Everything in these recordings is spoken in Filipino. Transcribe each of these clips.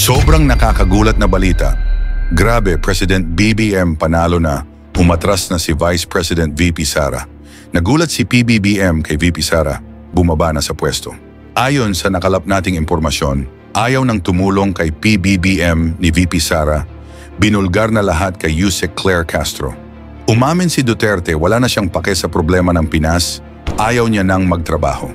Sobrang nakakagulat na balita. Grabe, President BBM panalo na. Umatras na si Vice President VP Sara. Nagulat si PBBM kay VP Sara. Bumaba na sa pwesto. Ayon sa nakalap nating impormasyon, ayaw nang tumulong kay PBBM ni VP Sara. Binulgar na lahat kay Yusek Claire Castro. Umamin si Duterte wala na siyang pake sa problema ng Pinas. Ayaw niya nang magtrabaho.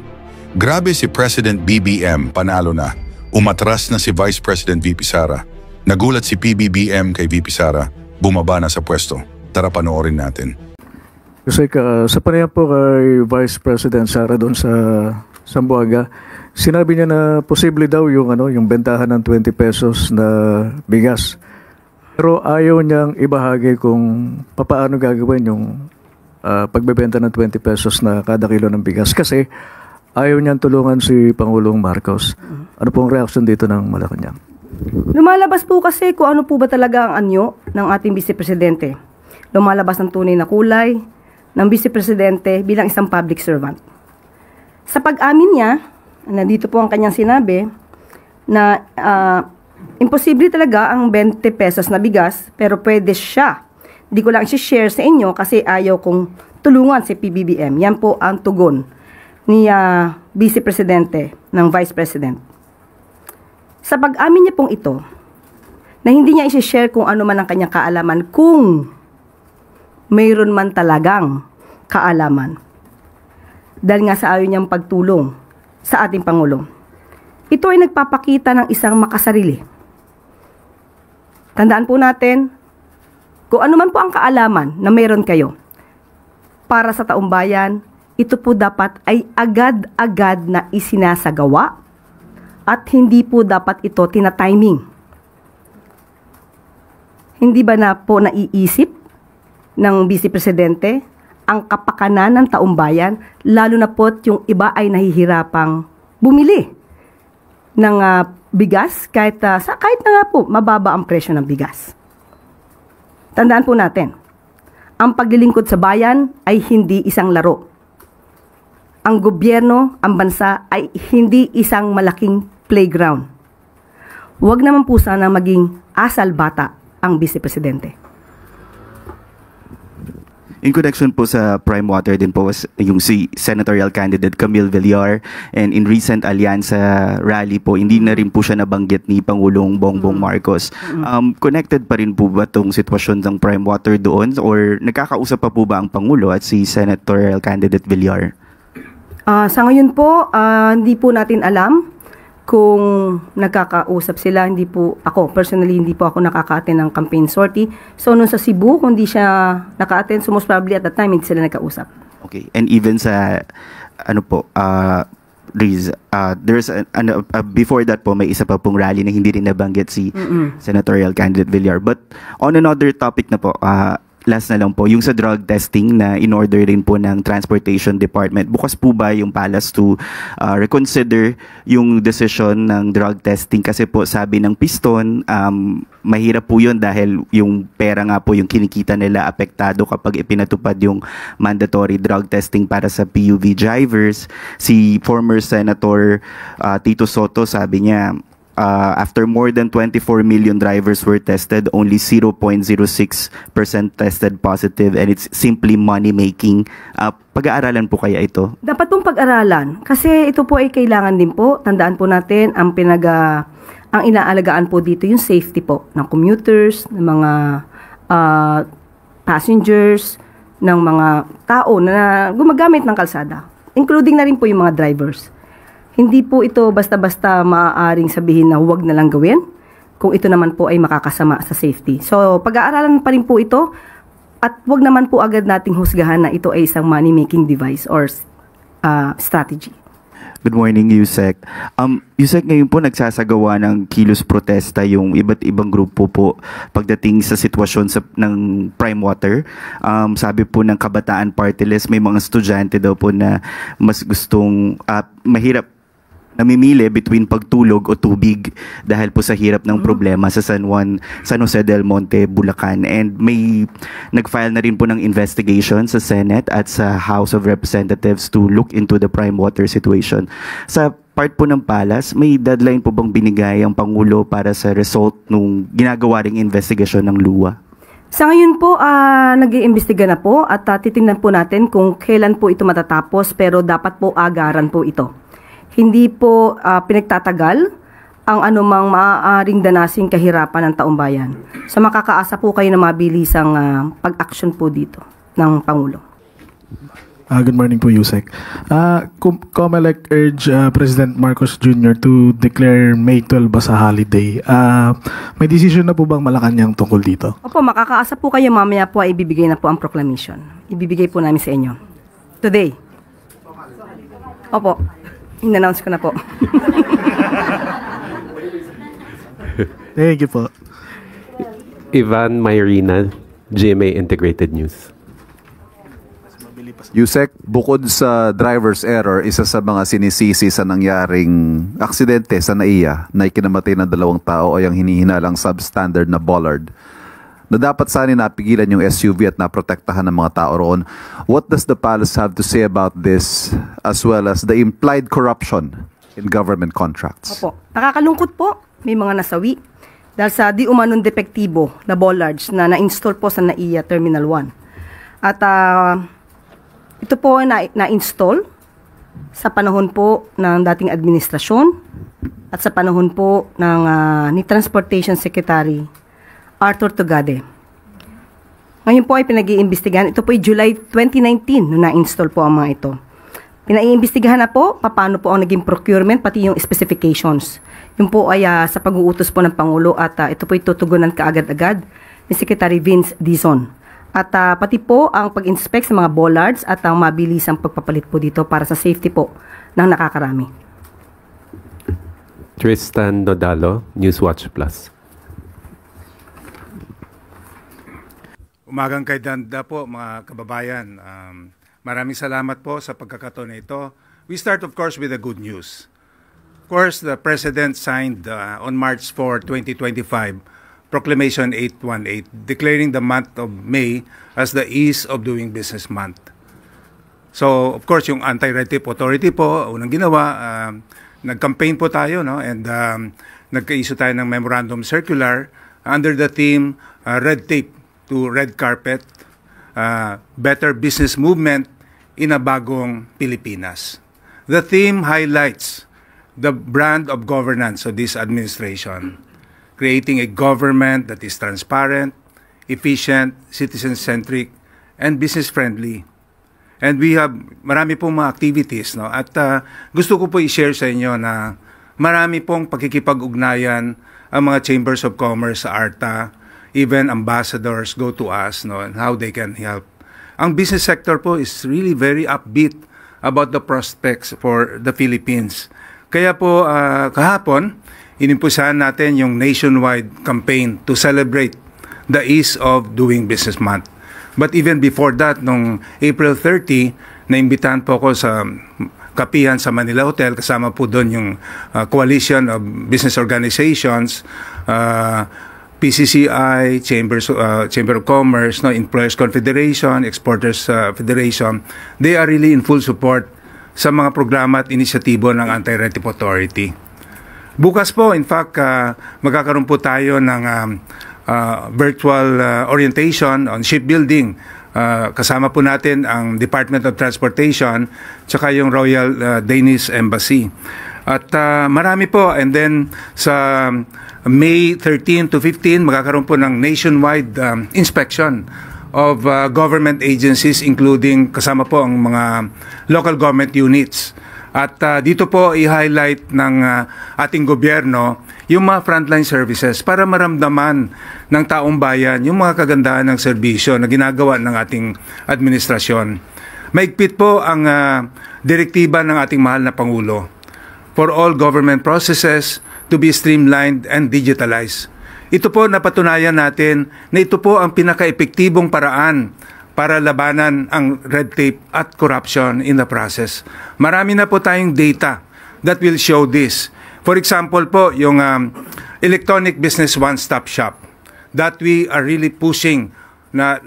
Grabe si President BBM panalo na. Umatras na si Vice President VP Sara. Nagulat si PBBM kay VP Sara. Bumaba na sa pwesto. Tara panoorin natin. Kasi sa panayam po kay Vice President Sara doon sa Zamboanga, sinabi niya na posible daw yung bentahan ng 20 pesos na bigas. Pero ayaw niyang ibahagi kung paano gagawin yung pagbebenta ng 20 pesos na kada kilo ng bigas. Kasi ayaw niyang tulungan si Pangulong Marcos. Ano pong reaction dito ng Malacanang? Lumalabas po kasi kung ano po ba talaga ang anyo ng ating Vice Presidente. Lumalabas ang tunay na kulay ng Vice Presidente bilang isang public servant. Sa pag-amin niya, nandito po ang kanyang sinabi, na imposible talaga ang 20 pesos na bigas, pero pwede siya. Di ko lang i-share sa inyo kasi ayaw kong tulungan si PBBM. Yan po ang tugon ni Vice Presidente ng Vice President. Sa pag-amin niya pong ito, na hindi niya i-share kung ano man ang kanyang kaalaman, kung mayroon man talagang kaalaman. Dahil nga sa ayaw niyang pagtulong sa ating Pangulo. Ito ay nagpapakita ng isang makasarili. Tandaan po natin, kung ano man po ang kaalaman na mayroon kayo, para sa taong bayan, ito po dapat ay agad-agad na isinasagawa at hindi po dapat ito tina-timing. Hindi ba na po naiisip ng Vice Presidente ang kapakanan ng taong bayan, lalo na po yung iba ay nahihirapang bumili ng bigas kahit na nga po mababa ang presyo ng bigas. Tandaan po natin, ang paglilingkod sa bayan ay hindi isang laro. Ang gobyerno, ang bansa ay hindi isang malaking playground. Huwag naman po sana maging asal bata ang Vice Presidente. In connection po sa Prime Water din po was yung si senatorial candidate Camille Villar, and in recent Alyansa rally po, hindi na rin po siya nabanggit ni Pangulong Bongbong Marcos. Connected pa rin po ba itong sitwasyon ng Prime Water doon, or nagkakausap pa po ba ang Pangulo at si senatorial candidate Villar? Sa ngayon po, hindi po natin alam kung nagkakausap sila. Hindi po ako, personally, hindi po ako nakaka-attend ng campaign sortie. So, nung sa Cebu, kung hindi siya naka-attend, so most probably at that time, hindi sila nagkausap. Okay. And even sa, Riz, there's before that po, may isa pa pong rally na hindi rin nabanggit si senatorial candidate Villar. But on another topic na po, last na lang po, yung sa drug testing na in-order rin po ng Transportation Department. Bukas po ba yung palace to reconsider yung decision ng drug testing? Kasi po sabi ng Piston, mahirap po yun dahil yung pera nga po yung kinikita nila apektado kapag ipinatupad yung mandatory drug testing para sa PUV drivers. Si former Senator Tito Soto, sabi niya, after more than 24 million drivers were tested, only 0.06% tested positive, and it's simply money-making. Pag-aaralan po kaya ito? Dapat pong pag-aralan. Kasi ito po ay kailangan din po. Tandaan po natin, ang inaalagaan po dito yung safety po ng commuters, ng mga passengers, ng mga tao na gumagamit ng kalsada. Including na rin po yung mga drivers. Hindi po ito basta-basta maaaring sabihin na huwag na lang gawin kung ito naman po ay makakasama sa safety. So, pag-aaralan pa rin po ito at huwag naman po agad nating husgahan na ito ay isang money-making device or strategy. Good morning, Yusek. Yusek, ngayon po nagsasagawa ng kilos protesta yung iba't ibang grupo po pagdating sa sitwasyon ng Prime Water. Sabi po ng Kabataan Party List, may mga estudyante daw po na mas gustong mahirap namimili between pagtulog o tubig dahil po sa hirap ng problema sa San Jose del Monte, Bulacan. And may nag-file na rin po ng investigation sa Senate at sa House of Representatives to look into the prime water situation. Sa part po ng Palas, may deadline po bang binigay ang Pangulo para sa result nung ginagawa ring investigasyon ng luwa? Sa ngayon po, nag-iimbestiga na po at titingnan po natin kung kailan po ito matatapos, pero dapat po agaran po ito. Hindi po pinagtatagal ang anumang maaaring danasing kahirapan ng taumbayan. So makakaasa po kayo na mabilisang pag-action po dito ng Pangulo. Good morning po, Yusek. COMELEC urge President Marcos Jr. to declare May 12 as a holiday. May decision na po bang Malacanang tungkol dito? Opo, makakaasa po kayo, mamaya po ay ibibigay na po ang proclamation. Ibibigay po namin sa inyo. Today. Opo, in-announce ko na po. Thank you po. Ivan Mayrina, GMA Integrated News. Yusek, bukod sa driver's error, isa sa mga sinisisi sa nangyaring aksidente sa NAIA na ikinamatay ng 2 tao ay ang hinihinalang substandard na bollard na dapat sana napigilan yung SUV at naprotektahan ng mga tao roon. What does the palace have to say about this as well as the implied corruption in government contracts? Opo, nakakalungkot po. May mga nasawi dahil sa di umanong depektibo na bollards na na-install po sa NAIA Terminal 1. At ito po na-install sa panahon po ng dating administrasyon at sa panahon po ng ni Transportation Secretary Arthur Tugade. Ngayon po ay pinag-iimbestigahan. Ito po ay July 2019 nung na-install po ang mga ito. Pinag-iimbestigahan na po paano po ang naging procurement pati yung specifications. Yung po ay sa pag-uutos po ng Pangulo at ito po ay tutugunan kaagad-agad ni Secretary Vince Dizon. At pati po ang pag-inspect sa mga bollards at ang mabilisang pagpapalit po dito para sa safety po ng nakakarami. Tristan Nodalo, Newswatch Plus. Umagang kay Danda po mga kababayan. Maraming salamat po sa pagkakataon na ito. We start of course with the good news. Of course, the President signed on March 4, 2025, Proclamation 818, declaring the month of May as the Ease of Doing Business Month. So, of course, yung Anti-Red Tape Authority po, unang ginawa, nag-campaign po tayo, no? And nagka-issue tayo ng memorandum circular under the theme Red Tape to Red Carpet, Better Business Movement in a Bagong Pilipinas. The theme highlights the brand of governance of this administration, creating a government that is transparent, efficient, citizen-centric, and business-friendly. And we have marami pong mga activities, no? At gusto ko po i-share sa inyo na marami pong pakikipag-ugnayan ang mga chambers of commerce sa ARTA, even ambassadors go to us, no, and how they can help. Ang business sector po is really very upbeat about the prospects for the Philippines. Kaya po kahapon, inimpusahan natin yung nationwide campaign to celebrate the Ease of Doing Business Month. But even before that, nung April 30, naimbitahan po ako sa kapihan sa Manila Hotel. Kasama po doon yung Coalition of Business Organizations, PCCI, Chamber of Commerce, no, Employers Confederation, Exporters Federation. They are really in full support sa mga programa at inisyatibo ng Anti-Red Tape Authority. Bukas po, in fact, magkakaroon po tayo ng virtual orientation on shipbuilding. Kasama po natin ang Department of Transportation tsaka yung Royal Danish Embassy. At marami po. And then sa May 13 to 15, magkakaroon po ng nationwide inspection of government agencies, including kasama po ang mga local government units. At dito po i-highlight ng ating gobyerno yung mga frontline services para maramdaman ng taong bayan yung mga kagandahan ng serbisyo na ginagawa ng ating administrasyon. Maigpit po ang direktiba ng ating mahal na Pangulo for all government processes to be streamlined and digitalized. Ito po napatunayan natin na ito po ang pinaka-epektibong paraan para labanan ang red tape at corruption in the process. Marami na po tayong data that will show this. For example po, yung electronic business one-stop shop that we are really pushing na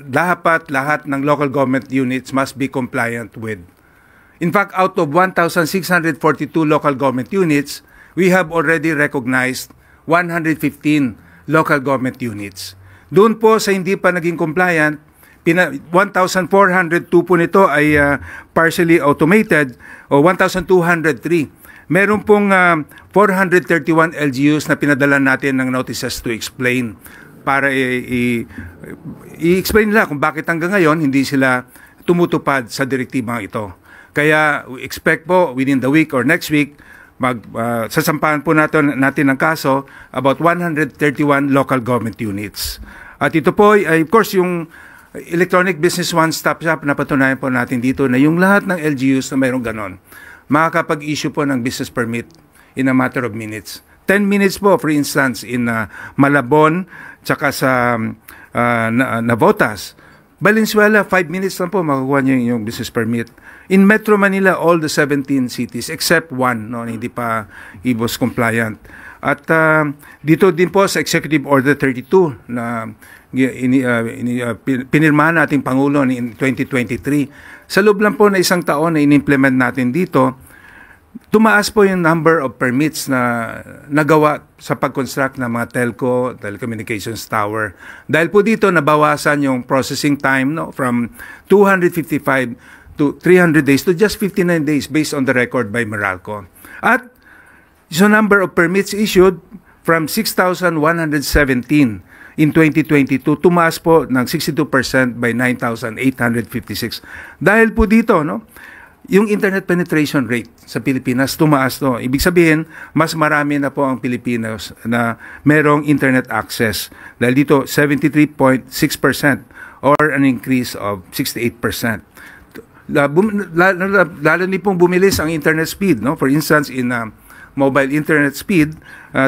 lahat ng local government units must be compliant with. In fact, out of 1,642 local government units, we have already recognized 115 local government units. Doon po sa hindi pa naging compliant, 1,402 po nito ay partially automated o 1,203. Meron pong 431 LGUs na pinadala natin ng notices to explain para i-explain nila kung bakit hanggang ngayon hindi sila tumutupad sa direktibang ito. Kaya we expect po within the week or next week, sasampahan po natin ng kaso about 131 local government units. At ito po ay of course yung Electronic Business One-Stop Shop, napatunayan po natin dito na yung lahat ng LGUs na mayroong ganon, makakapag-issue po ng business permit in a matter of minutes. 10 minutes po, for instance, in Malabon, tsaka sa Navotas. Valenzuela, 5 minutes lang po makukuha niyo yung business permit. In Metro Manila, all the 17 cities except one, no, hindi pa IBOS compliant. At dito din po sa Executive Order 32 na pinirmahan nating Pangulo in 2023. Sa loob lang po na isang taon na in-implement natin dito, tumaas po yung number of permits na nagawa sa pag-construct ng mga telco, telecommunications tower. Dahil po dito nabawasan yung processing time, no, from 255 to 300 days to just 59 days based on the record by Meralco. At so number of permits issued from 6,117 in 2022, tumaas po ng 62% by 9,856. Dahil po dito, no, yung internet penetration rate sa Pilipinas tumaas, no. Ibig sabihin, mas marami na po ang Pilipinos na merong internet access. Dahil dito, 73.6% or an increase of 68%. Lalo din pong bumilis ang internet speed, no. For instance, in mobile internet speed,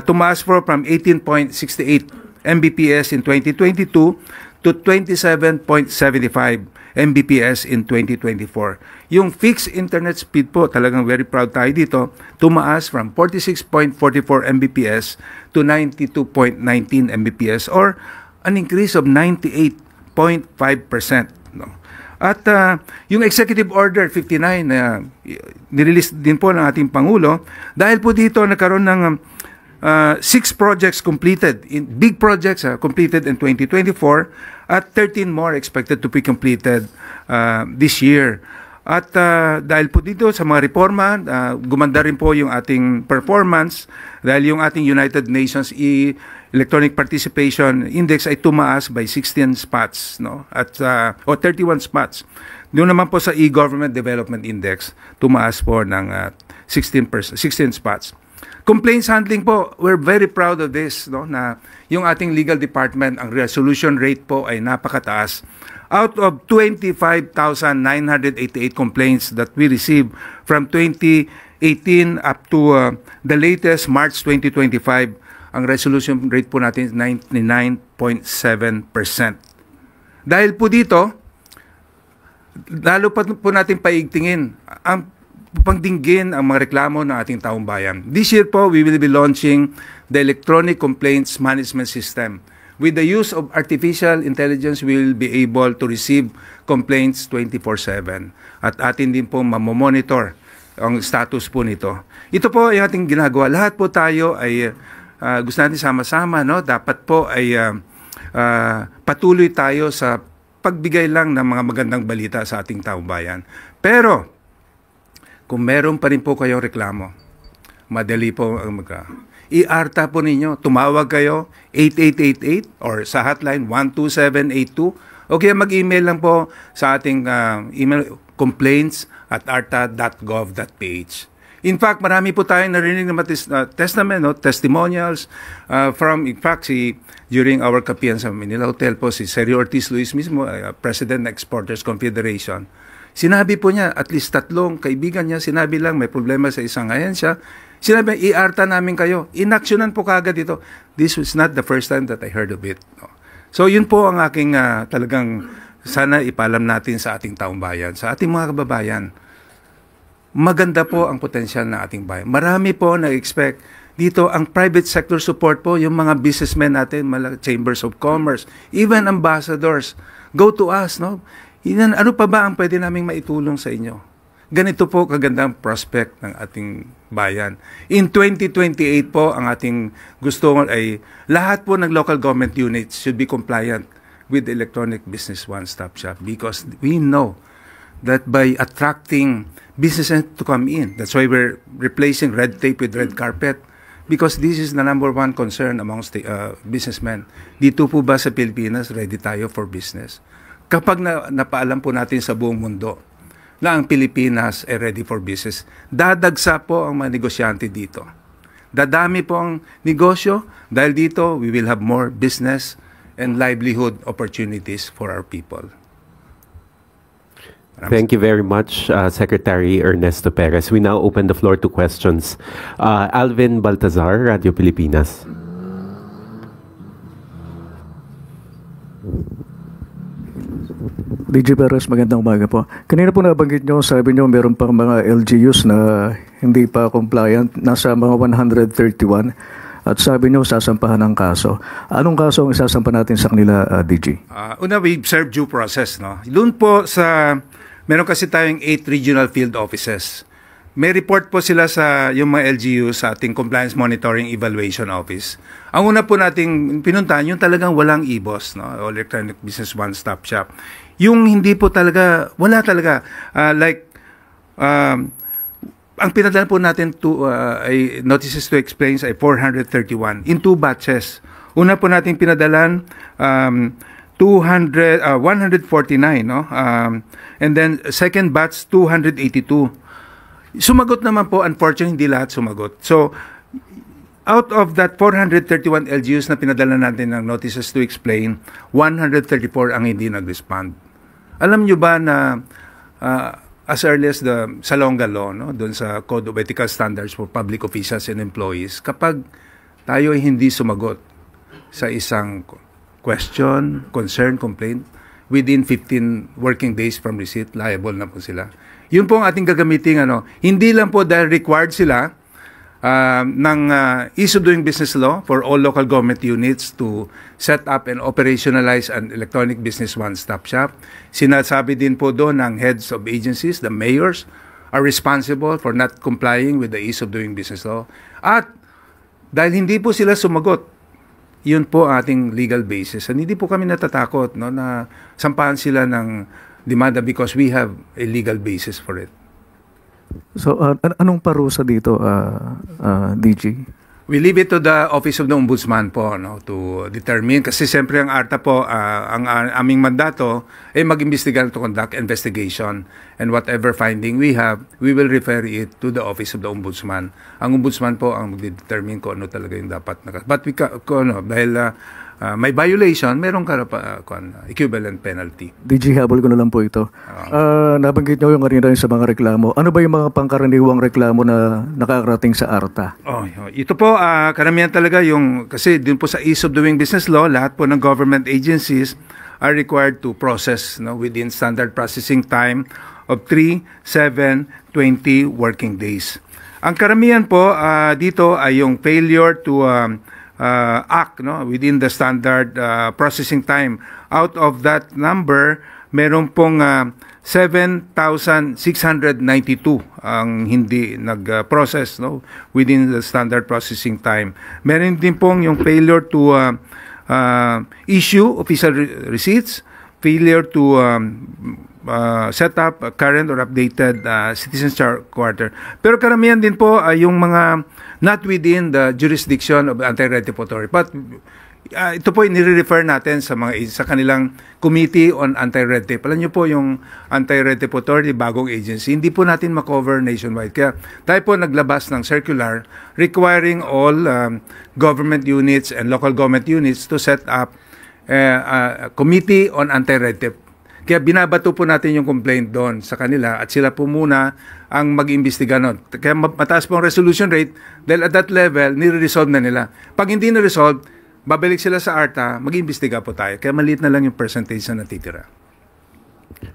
tumaas po from 18.68 Mbps in 2022 to 27.75 Mbps in 2024. Yung fixed internet speed po, talagang very proud tayo dito, tumaas from 46.44 Mbps to 92.19 Mbps or an increase of 98.5%. No? At yung Executive Order 59 na nirelease din po ng ating Pangulo, dahil po dito nagkaroon ng 6 projects completed, big projects completed in 2024 at 13 more expected to be completed this year. At dahil po dito sa mga reforma, gumanda rin po yung ating performance dahil yung ating United Nations Electronic Participation Index ay tumaas by 16 spots, no? At o 31 spots. Doon naman po sa E-Government Development Index, tumaas po ng 16 spots. Complaints handling po, we're very proud of this, no, na yung ating legal department, ang resolution rate po ay napakataas. Out of 25,988 complaints that we received from 2018 up to the latest March 2025, ang resolution rate po natin is 99.7%. Dahil po dito, lalo pa po natin paigtingin ang pangdinggin ang mga reklamo ng ating taong bayan. This year po, we will be launching the Electronic Complaints Management System. With the use of artificial intelligence, we will be able to receive complaints 24/7. At atin din po mamomonitor ang status po nito. Ito po ay ating ginagawa. Lahat po tayo ay gusto natin sama-sama, no? Dapat po ay patuloy tayo sa pagbigay lang ng mga magandang balita sa ating taong bayan. Pero kung meron pa rin po kayong reklamo, madali po i-ARTA po ninyo. Tumawag kayo 8888 or sa hotline 12782 o kaya mag-email lang po sa ating email complaints@arta.gov.ph. In fact, marami po tayong narinig na testimonials from, in fact, during our kapiyan sa Manila Hotel po, si Sergio Ortiz Luis mismo, President ng Exporters Confederation. Sinabi po niya, at least 3 kaibigan niya, sinabi lang may problema sa isang ahensya. Sinabi, i-ARTA namin kayo. Inaksyonan po kagad ito. This was not the first time that I heard of it. No. So yun po ang aking talagang sana ipalam natin sa ating taong bayan, sa ating mga kababayan. Maganda po ang potensyal ng ating bayan. Marami po na-expect dito ang private sector support po, yung mga businessmen natin, chambers of commerce, even ambassadors, go to us, no? Ano pa ba ang pwede naming maitulong sa inyo? Ganito po kagandang prospect ng ating bayan. In 2028 po, ang ating gusto ay lahat po ng local government units should be compliant with electronic business one-stop shop because we know that by attracting businesses to come in, that's why we're replacing red tape with red carpet because this is the number one concern amongst the businessmen. Dito po ba sa Pilipinas, ready tayo for business? Kapag napaalam po natin sa buong mundo na ang Pilipinas ay ready for business, dadagsa po ang mga negosyante dito. Dadami po ang negosyo dahil dito we will have more business and livelihood opportunities for our people. Thank you very much, Secretary Ernesto Perez. We now open the floor to questions. Alvin Baltazar, Radio Pilipinas. DJ Perez, magandang umaga po. Kanina po nabanggit nyo, sabi nyo meron pang mga LGUs na hindi pa compliant, nasa mga 131. At sabi nyo, sasampahan ng kaso. Anong kaso ang isasampa natin sa kanila, DG? Una, we serve due process. No? Doon po sa, meron kasi tayong 8 regional field offices. May report po sila sa yung mga LGU sa ating Compliance Monitoring Evaluation Office. Ang una po nating pinuntahan, yung talagang walang EBOS, no? Electronic Business One-Stop Shop. Yung hindi po talaga, wala talaga. Ang pinadala po natin ay notices to explain ay 431 in 2 batches. Una po natin pinadalan 149, no? And then second batch 282. Sumagot naman po, unfortunately hindi lahat sumagot. So out of that 431 LGUs na pinadala natin ng notices to explain, 134 ang hindi nag-respond. Alam nyo ba na as early as the Salonga Law, no, doon sa Code of Ethical Standards for Public Officials and Employees, kapag tayo ay hindi sumagot sa isang question, concern, complaint, within 15 working days from receipt, liable na po sila. Yun po ang ating gagamitin, hindi lang po dahil required sila ng Ease of Doing Business Law for all local government units to set up and operationalize an electronic business one-stop shop. Sinasabi din po doon ng heads of agencies, the mayors, are responsible for not complying with the Ease of Doing Business Law. At dahil hindi po sila sumagot, yun po ating legal basis. And hindi po kami natatakot, no, na sampahan sila ng demanda because we have a legal basis for it. So, anong parusa dito, DG? We leave it to the Office of the Ombudsman po, no, to determine. Kasi siyempre ang ARTA po, ang aming mandato ay mag-imbestiga to conduct investigation. And whatever finding we have, we will refer it to the Office of the Ombudsman. Ang Ombudsman po ang mag-determine kung ano talaga yung dapat. But dahil may violation, merong equivalent penalty. DG, habol ko na lang po ito. Nabanggit nyo yung kanina sa mga reklamo. Ano ba yung mga pangkaraniwang reklamo na nakakarating sa ARTA? Ito po, karamihan talaga yung, kasi din po sa Ease of Doing Business Law, lahat po ng government agencies are required to process, no, within standard processing time of 3, 7, 20 working days. Ang karamihan po dito ay yung failure to act, no, within the standard processing time. Out of that number, meron pong 7,692 ang hindi nag-process, no, within the standard processing time. Meron din pong yung failure to issue official receipts, failure to set up a current or updated citizen charter. Pero karamihan din po ay yung mga not within the jurisdiction of the Anti-Red Tape Authority. But ito po nire-refer natin sa kanilang Committee on Anti-Red Tape. Alam niyo po yung Anti-Red Tape Authority, bagong agency, hindi po natin makover nationwide. Kaya tayo po naglabas ng circular requiring all government units and local government units to set up a Committee on Anti-Red Tape. Kaya binabato po natin yung complaint doon sa kanila at sila po muna ang mag-imbestiga nun. Kaya mataas po ang resolution rate dahil at that level, nire-resolve na nila. Pag hindi na-resolve, babalik sila sa ARTA, mag-imbestiga po tayo. Kaya maliit na lang yung percentage na natitira.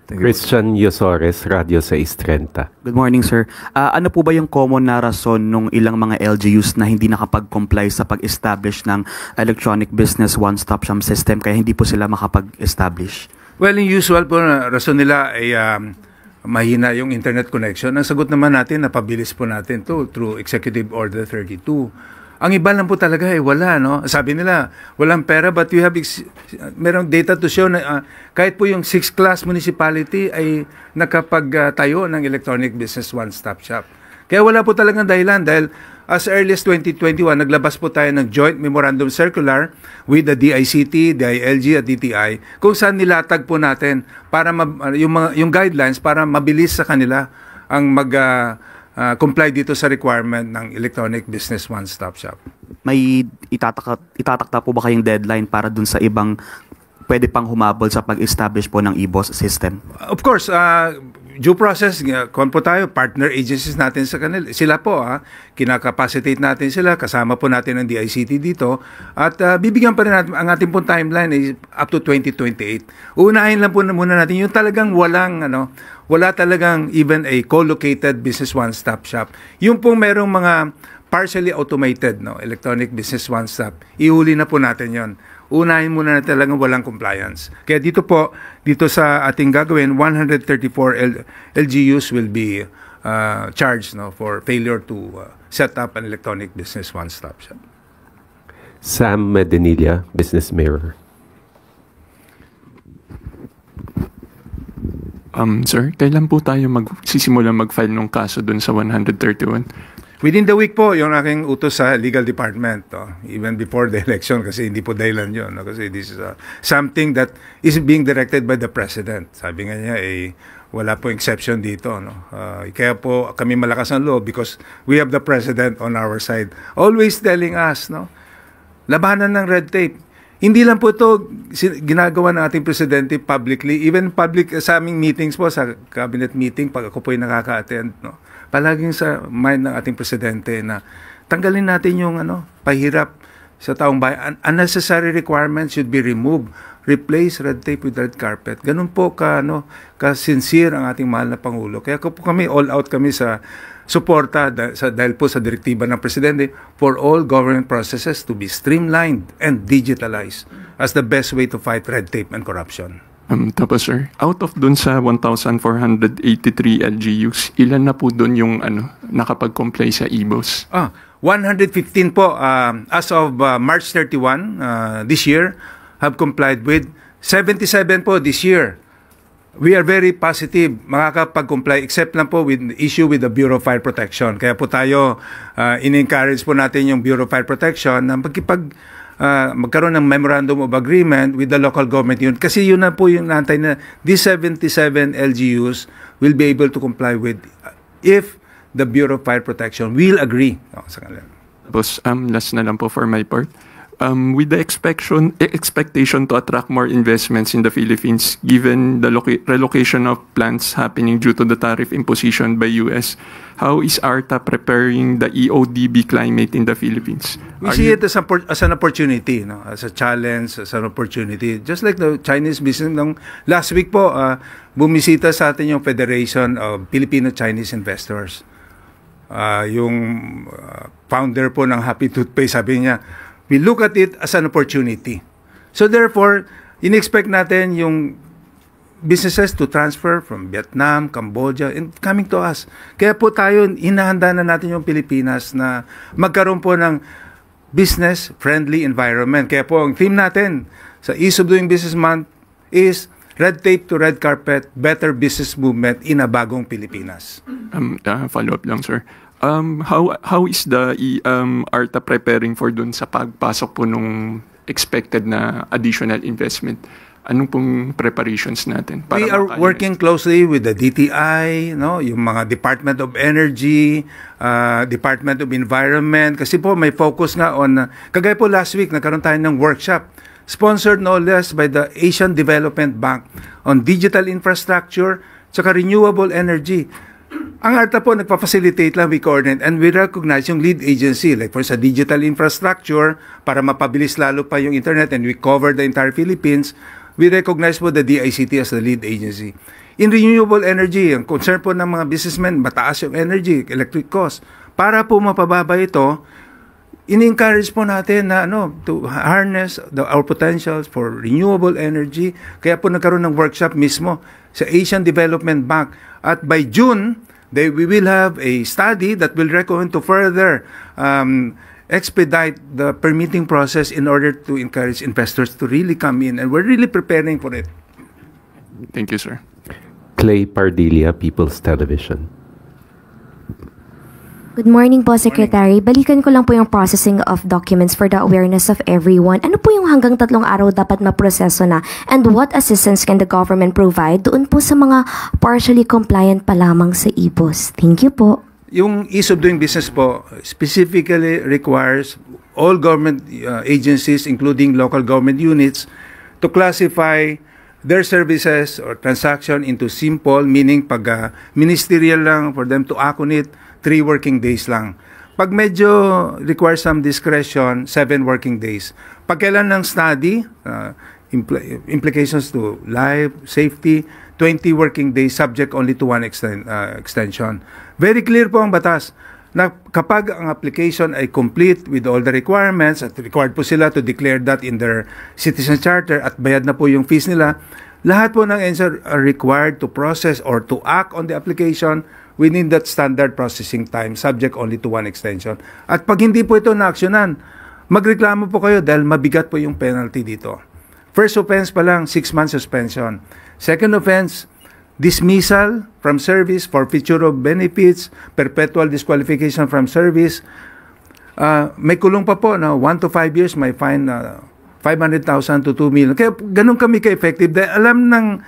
Christian Yosores, Radio 630. Good morning, sir. Ano po ba yung common na rason ng ilang mga LGUs na hindi nakapag-comply sa pag-establish ng Electronic Business One-Stop Shop System kaya hindi po sila makapag-establish? Well, yung usual po na rason nila ay mahina yung internet connection. Ang sagot naman natin, napabilis po natin to through Executive Order 32. Ang iba lang po talaga wala, no? Sabi nila, walang pera, but we have merong data to show na kahit po yung 6th class municipality ay nakapagtayo ng electronic business one-stop shop. Kaya wala po talagang dahilan dahil as early as 2021, naglabas po tayo ng joint memorandum circular with the DICT, DILG at DTI kung saan nilatag po natin para yung guidelines para mabilis sa kanila ang comply dito sa requirement ng electronic business one-stop shop. May itatakta po ba kayong deadline para dun sa ibang pwede pang humabol sa pag-establish po ng e-boss system? Of course, due process, kung po tayo, partner agencies natin sa kanila. Sila po, kinakapacitate natin sila, kasama po natin ang DICT dito, at bibigyan pa rin natin, ang ating pong timeline is up to 2028. Uunahin lang po muna natin yung talagang wala talagang even a co-located business one-stop shop. Yung pong merong mga partially automated, electronic business one-stop, ihuli na po natin yon. Unahin muna na talagang walang compliance. Kaya dito sa ating gagawin, 134 LGUs will be charged for failure to set up an electronic business one-stop shop. Sam Medinilla, Business Mirror. Sir, kailan po tayo magsisimula mag-file ng kaso dun sa 131? Within the week po, yung aking utos sa legal department, even before the election, kasi hindi po dahilan yun. Kasi this is something that is being directed by the President. Sabi nga niya, wala po exception dito. Kaya po kami malakas ang loob because we have the President on our side. Always telling us, labanan ng red tape. Hindi lang po ito ginagawa ng ating Presidente publicly, even public sa aming meetings po, sa cabinet meeting, pag ako po ay nakaka-attend, palaging sa mind ng ating Presidente na tanggalin natin yung pahirap sa taong bayan. Unnecessary requirements should be removed. Replace red tape with red carpet. Ganun po ka-sincere ang ating mahal na Pangulo. Kaya po kami, all out kami sa suporta dahil po sa direktiba ng Presidente for all government processes to be streamlined and digitalized as the best way to fight red tape and corruption. Tapos sir, out of dun sa 1,483 LGUs, ilan na po dun yung nakapag-comply sa e-boss? 115 po as of March 31 this year have complied with. 77 po this year. We are very positive makakapag-comply except lang po with issue with the Bureau of Fire Protection. Kaya po tayo in-encourage po natin yung Bureau of Fire Protection na magkaroon ng memorandum of agreement with the local government unit. Kasi yun na po yung naantay na these 77 LGUs will be able to comply with if the Bureau of Fire Protection will agree. Sa kanila. Tapos last na lang po for my part. With the expectation to attract more investments in the Philippines, given the relocation of plants happening due to the tariff imposition by US, how is ARTA preparing the EODB climate in the Philippines? We see it as an opportunity, as a challenge, as an opportunity. Just like the Chinese business, last week po, bumisita sa atin yung Federation of Filipino-Chinese Investors. Yung founder po ng Happy Toothpaste, sabi niya, we look at it as an opportunity. So therefore, in-expect natin yung businesses to transfer from Vietnam, Cambodia, and coming to us. Kaya po tayo, hinahanda na natin yung Pilipinas na magkaroon po ng business-friendly environment. Kaya po, ang theme natin sa Ease of Doing Business Month is red tape to red carpet, better business movement in a bagong Pilipinas. Follow-up lang, sir. How is the ARTA preparing for dun sa pagpasok po nung expected na additional investment? Anong pong preparations natin? Para we are working closely with the DTI, yung mga Department of Energy, Department of Environment, kasi po may focus nga on, kagaya po last week, nagkaroon tayo ng workshop, sponsored no less by the Asian Development Bank on digital infrastructure, tsaka renewable energy. Ang ARTA po nagpa-facilitate lang, we coordinate, and we recognize yung lead agency, like for sa digital infrastructure, para mapabilis lalo pa yung internet, and we cover the entire Philippines, we recognize po the DICT as the lead agency. In renewable energy, ang concern po ng mga businessmen, mataas yung energy, electric cost. Para po mapababa ito, in-encourage po natin na to harness our potentials for renewable energy. Kaya po nagkaroon ng workshop mismo sa Asian Development Bank. At by June, we will have a study that will recommend to further expedite the permitting process in order to encourage investors to really come in. And we're really preparing for it. Thank you, sir. Clay Pardilla, People's Television. Good morning po, Secretary. Balikan ko lang po yung processing of documents for the awareness of everyone. Ano po yung hanggang 3 araw dapat maproseso na? And what assistance can the government provide doon po sa mga partially compliant pa lamang sa IBOS? Thank you po. Yung ease of doing business po specifically requires all government agencies, including local government units, to classify their services or transaction into simple, meaning pag ministerial lang for them to act on it, 3 working days lang. Pag medyo requires some discretion, 7 working days. Pag kailan ng study, implications to life, safety, 20 working days subject only to 1 extension. Very clear po ang batas na kapag ang application ay complete with all the requirements at required po sila to declare that in their citizen charter at bayad na po yung fees nila, lahat po ng NSR are required to process or to act on the application within that standard processing time, subject only to 1 extension. At pag hindi po ito na-actionan, magreklamo po kayo dahil mabigat po yung penalty dito. First offense pa lang, 6 months suspension. Second offense, dismissal from service, forfeiture of benefits, perpetual disqualification from service. May kulong pa po, 1 to 5 years, may fine 500,000 to 2 million. Kaya ganun kami ka-effective dahil alam ng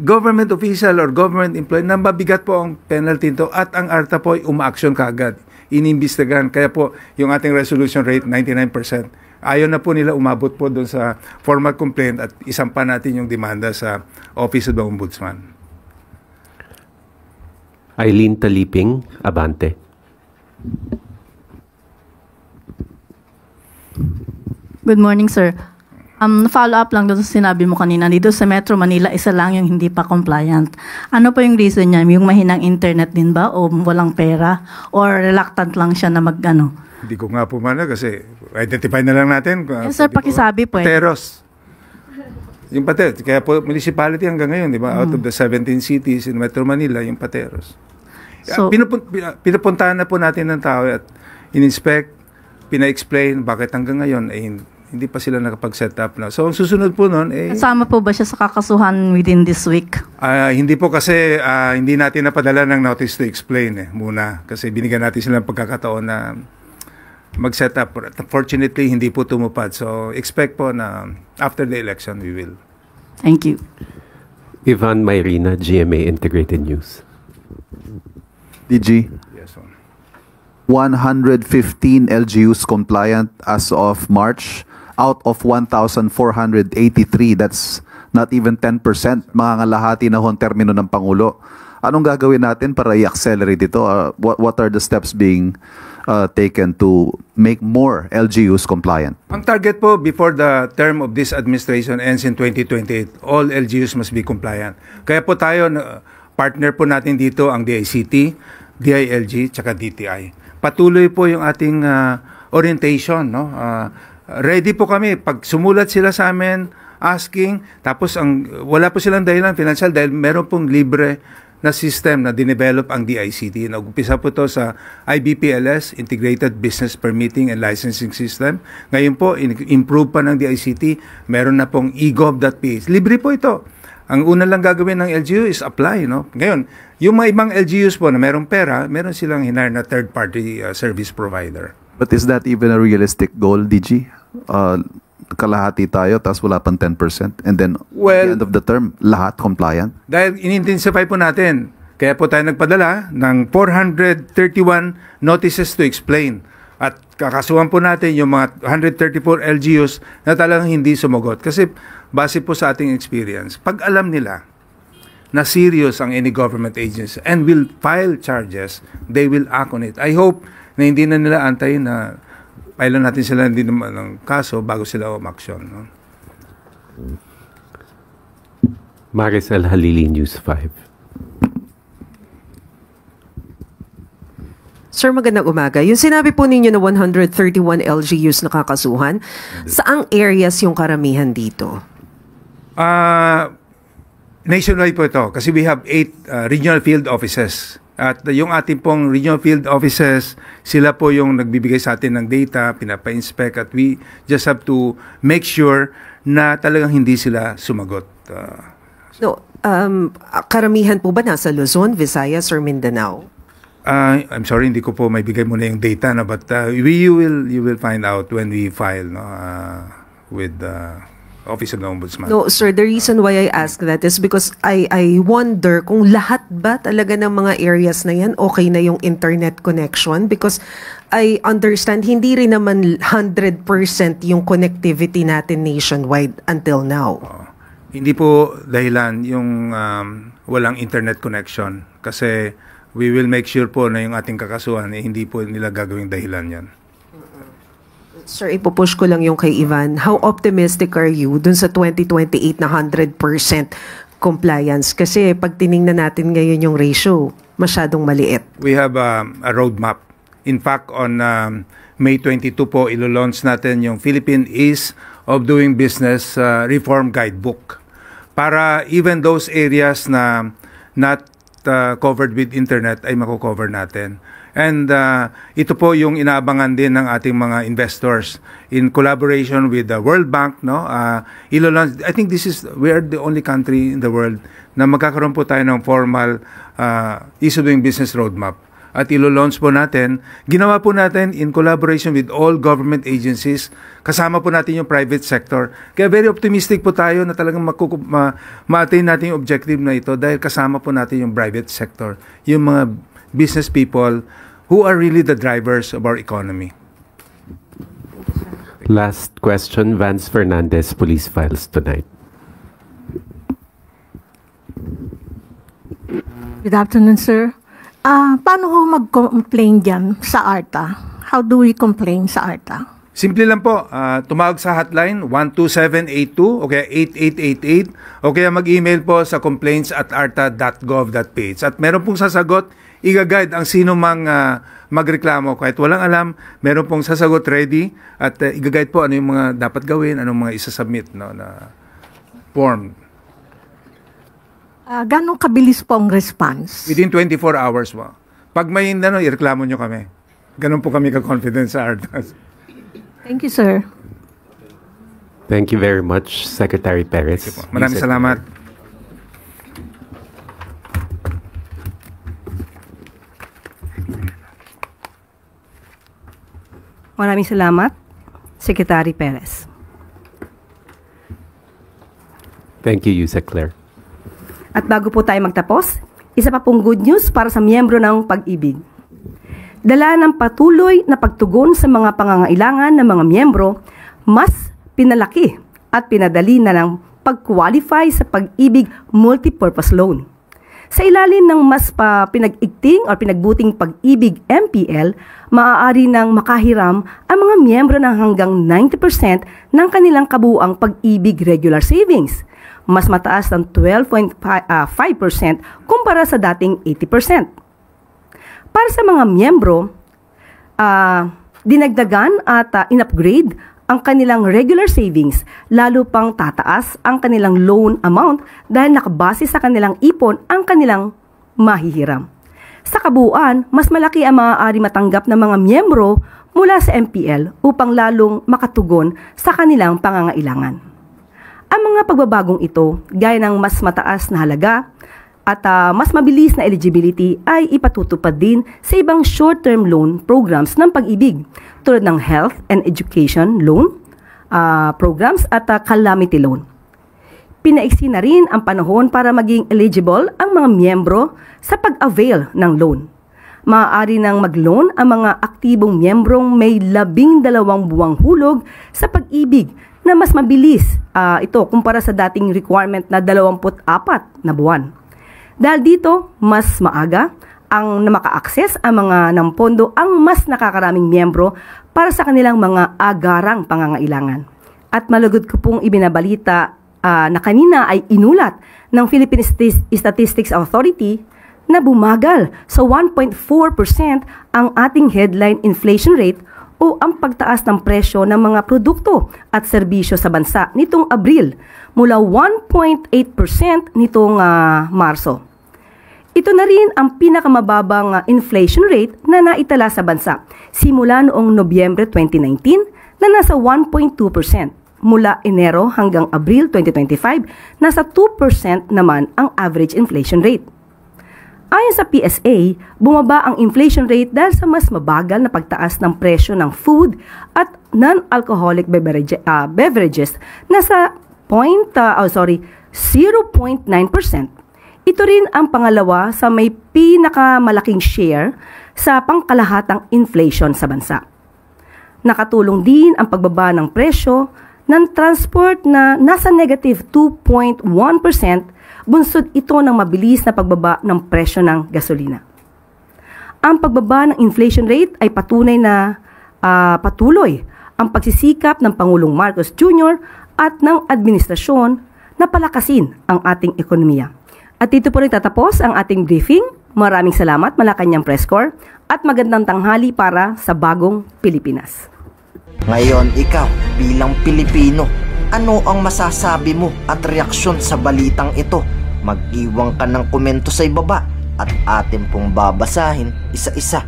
government official or government employee na mabigat po ang penalty nito at ang ARTA po ay uma-action kaagad, inimbestigahan. Kaya po yung ating resolution rate 99%. Ayaw na po nila umabot po doon sa formal complaint at isampa natin yung demanda sa Office of the Ombudsman. Eileen Taliping, Abante. Good morning, sir. Follow up lang doon sa sinabi mo kanina. Dito sa Metro Manila, isa lang yung hindi pa compliant. Ano po yung reason niya? Yung mahinang internet din ba? O walang pera? Or reluctant lang siya na mag-ano? Hindi ko nga po kasi identify na lang natin. Yes, sir, pakisabi po. Pateros. Yung Pateros. Kaya po municipality hanggang ngayon, di ba? Out of the 17 cities in Metro Manila, yung Pateros. So, pinupuntahan na po natin ng tao at in-inspect, pina-explain bakit hanggang ngayon ay hindi pa sila nakapag-set up na. So, ang susunod po nun, kasama po ba siya sa kakasuhan within this week? Hindi po kasi hindi natin napadala ng notice to explain muna. Kasi binigyan natin sila ng pagkakataon na mag-set up. Fortunately, hindi po tumupad. So, expect po na after the election, we will. Thank you. Ivan Mayrina, GMA Integrated News. DG. Yes, sir. 115 LGUs compliant as of March out of 1,483. That's not even 10%. Mangangalahati na hon termino ng Pangulo. Anong gagawin natin para i-accelerate ito? What are the steps being taken to make more LGUs compliant? Ang target po before the term of this administration ends in 2028, all LGUs must be compliant. Kaya po tayo, partner po natin dito ang DICT, DILG, tsaka DTI. Patuloy po yung ating orientation, no? Ready po kami pag sumulat sila sa amin asking, tapos wala po silang dahilan financial dahil meron pong libre na system na dinevelop ang DICT. Nag-umpisa po to sa IBPLS, Integrated Business Permitting and Licensing System. Ngayon po, improve pa ng DICT, meron na pong egov.ph. Libre po ito. Ang una lang gagawin ng LGU is apply, no? Ngayon, yung mga ibang LGUs po na merong pera, meron silang hinar na third-party service provider. But is that even a realistic goal, DG? Kalahati tayo, tapos wala pang 10%. And then, at the end of the term, lahat compliant? Dahil in-intensify po natin. Kaya po tayo nagpadala ng 431 notices to explain. At kakasuhan po natin yung mga 134 LGUs na talagang hindi sumagot. Kasi base po sa ating experience, pag alam nila na serious ang any government agency and will file charges, they will act on it. I hope na hindi na nila antayin na file natin sila hindi naman ng kaso bago sila umaksyon. No? Maricel Halili, News 5. Sir, magandang umaga. Yung sinabi po ninyo na 131 LGUs nakakasuhan, saang areas yung karamihan dito? Nationwide po ito kasi we have 8 regional field offices. At yung ating pong regional field offices, sila po yung nagbibigay sa atin ng data, pinapa-inspect, at we just have to make sure na talagang hindi sila sumagot. Karamihan po ba nasa Luzon, Visayas, or Mindanao? I'm sorry, hindi ko po may bigay muna yung data, no, but you will find out when we file, no, with the Office of the Ombudsman. No, sir, the reason why I ask that is because I wonder kung lahat ba talaga ng mga areas na yan okay na yung internet connection, because I understand hindi rin naman 100% yung connectivity natin nationwide until now. Hindi po dahilan yung walang internet connection, kasi we will make sure po na yung ating kakasuhan hindi po nila gagawing dahilan yan. Sir, ipupush ko lang yung kay Ivan. How optimistic are you dun sa 2028 na 100% compliance? Kasi pag tiningnan natin ngayon yung ratio, masyadong maliit. We have a roadmap. In fact, on May 22 po, ilo-launch natin yung Philippine Ease of Doing Business Reform Guidebook. Para even those areas na not covered with internet ay mako-cover natin. And ito po yung inaabangan din ng ating mga investors in collaboration with the World Bank, no? I think we are the only country in the world na magkakaroon po tayo ng formal ease of doing business roadmap. At ilo-launch po natin, ginawa po natin in collaboration with all government agencies, kasama po natin yung private sector. Kaya very optimistic po tayo na talagang ma-attain natin yung objective na ito dahil kasama po natin yung private sector, yung mga business people who are really the drivers of our economy. Last question, Vance Fernandez, Police Files Tonight. Good afternoon, sir. Paano ho mag-complain dyan sa ARTA? How do we complain sa ARTA? Simple lang po, tumawag sa hotline 12782 o kaya 8888 o kaya mag-email po sa complaints@arta.gov.ph at meron pong sasagot, i-guide ang sino mang magreklamo. Kahit walang alam, meron pong sasagot ready at i-guide po ano yung mga dapat gawin, anong mga isasubmit, no, na form. Gano'ng kabilis po ang response? Within 24 hours po. Pag may ireklamo nyo kami. Ganun po kami ka-confident sa ARTA. Thank you, sir. Thank you very much, Secretary Perez. Maraming salamat. Maraming salamat, Secretary Perez. Thank you, Yusek Claire. At bago po tayo magtapos, isa pa pong good news para sa miyembro ng Pag-ibig. Dala ng patuloy na pagtugon sa mga pangangailangan ng mga miyembro, mas pinalaki at pinadali na ng pag-qualify sa Pag-ibig Multipurpose Loan. Sa ilalim ng mas pinag-igting o pinagbuting Pag-ibig MPL, maaari nang makahiram ang mga miyembro ng hanggang 90% ng kanilang kabuuang Pag-ibig regular savings, mas mataas ng 12.5% kumpara sa dating 80%. Para sa mga miyembro, dinagdagan at in-upgrade ang kanilang regular savings, lalo pang tataas ang kanilang loan amount dahil nakabase sa kanilang ipon ang kanilang mahihiram. Sa kabuuan, mas malaki ang maaari matanggap ng mga miyembro mula sa MPL upang lalong makatugon sa kanilang pangangailangan. Ang mga pagbabagong ito, gaya ng mas mataas na halaga at mas mabilis na eligibility ay ipatutupad din sa ibang short-term loan programs ng Pag-ibig tulad ng health and education loan programs at calamity loan. Pinaiksi na rin ang panahon para maging eligible ang mga miyembro sa pag-avail ng loan. Maaari nang mag-loan ang mga aktibong miyembrong may 12 buwang hulog sa Pag-ibig na mas mabilis ito kumpara sa dating requirement na 24 na buwan. Dahil dito, mas maaga ang maka-access ang mga ng pondo ang mas nakakaraming miyembro para sa kanilang mga agarang pangangailangan. At malugod ko pong ibinabalita na kanina ay inulat ng Philippine Statistics Authority na bumagal sa 1.4% ang ating headline inflation rate o ang pagtaas ng presyo ng mga produkto at serbisyo sa bansa nitong Abril mula 1.8% nitong Marso. Ito na rin ang pinakamababang inflation rate na naitala sa bansa simula noong Nobyembre 2019 na nasa 1.2%. Mula Enero hanggang Abril 2025, nasa 2% naman ang average inflation rate. Ayon sa PSA, bumaba ang inflation rate dahil sa mas mabagal na pagtaas ng presyo ng food at non-alcoholic beverages na sa 0.9%. Ito rin ang pangalawa sa may pinakamalaking share sa pangkalahatang inflation sa bansa. Nakatulong din ang pagbaba ng presyo ng transport na nasa negative 2.1%, bunsod ito ng mabilis na pagbaba ng presyo ng gasolina. Ang pagbaba ng inflation rate ay patunay na patuloy ang pagsisikap ng Pangulong Marcos Jr. at ng administrasyon na palakasin ang ating ekonomiya. At dito po rin tatapos ang ating briefing. Maraming salamat, Malacanang Press Corps, at magandang tanghali para sa bagong Pilipinas. Ngayon ikaw bilang Pilipino, ano ang masasabi mo at reaksyon sa balitang ito? Mag-iwan ka ng komento sa ibaba at atin pong babasahin isa-isa.